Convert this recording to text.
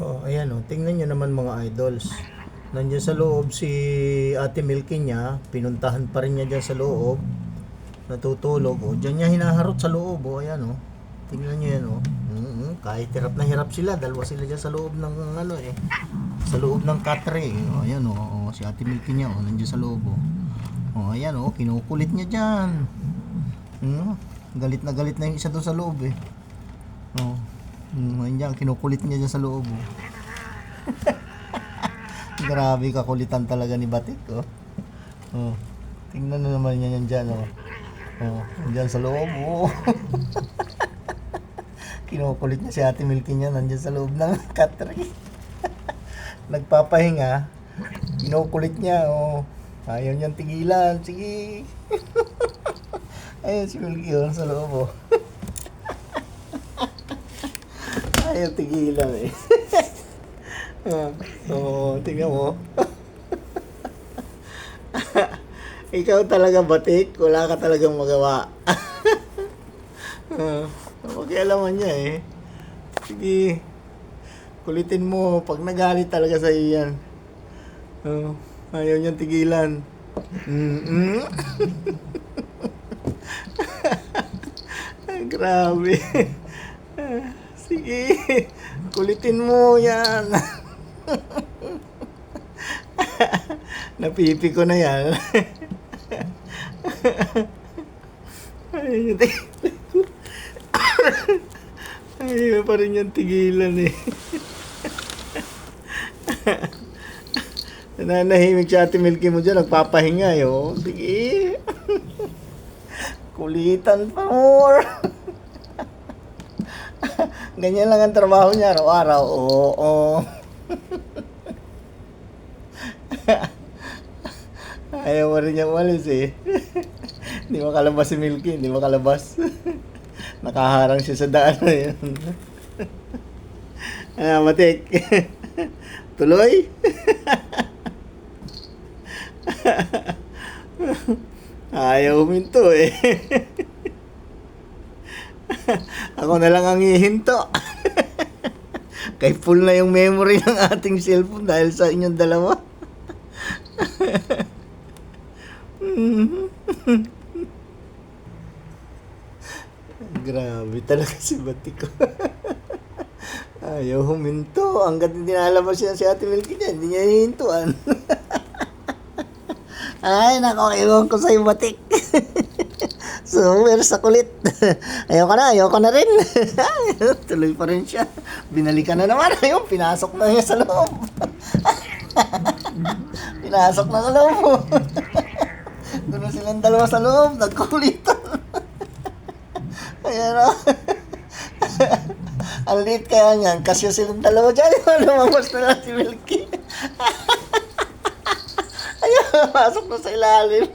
Oh, ayan oh. Tingnan nyo naman mga idols. Nandiyan sa loob si Ate Milky niya. Pinuntahan pa rin niya dyan sa loob. Natutulog. Oh, dyan niya hinaharot sa loob. Oh, ayan oh. Tingnan nyo yan oh. Kahit hirap na hirap sila. Dalawa sila dyan sa loob ng ano eh. Sa loob ng katre. Oh, ayan oh. Oh, si Ate Milky niya oh. Nandiyan sa loob oh. Oh, ayan oh. Kinukulit niya dyan. Galit na yung isa doon sa loob eh. Oh. Ayan, kinukulit niya dyan sa loob. Oh. Grabe kakulitan talaga ni Batik. Oh. Oh. Tingnan na naman niya yan dyan. Oh. Oh. Dyan sa loob. Oh. Kinukulit niya si Ate Milky niya. Nandyan sa loob ng katri. Nagpapahinga. Kinukulit niya. Oh. Ayaw niyang tigilan. Sige. Ayun si Milky oh, sa loob. Oh. Ayaw tigilan eh. Oo, tingnan mo. Ikaw talaga Batik, wala ka talagang magawa. Pakialaman niya eh. Sige, kulitin mo. Pag nagalit talaga sa iyan. Ayaw niyang tigilan. Grabe. Sige, kulitin mo yan. Napipi ko na yan. Ayaw pa rin yung tigilan eh. Nananahimik si Ate Milky mo dyan, nagpapahinga eh. Oh. Sige. Kulitan pa more. Ganyan lang ang trabaho niya araw-araw. Oo. Ayaw mo rin niya umalis eh. Hindi makalabas si Milky. Hindi makalabas. Nakaharang siya sa daan na yun. Batik. Tuloy? Ayaw huminto eh. Ako na lang ang hihinto. Kay full na yung memory ng ating cellphone dahil sa inyong dalawa. Grabe talaga si Batiko. Ayaw huminto. Hanggat hindi nalabas yan si Ate Milky niya, hindi niya hihintuan. Ay, nako, iwan ko sa'yo Batik. Super sa kulit. Ayoko na rin. Tuloy pa rin siya. Binalikan na naman. Ayun, pinasok na niya sa loob. Pinasok na sa loob. Doon na silang dalawa sa loob. Nagkulitan. Ayan o. Ang liit kaya niyan. Kasi silang dalawa dyan. Lumabas na lang si Milky. Ayun, pasok na sa ilalim.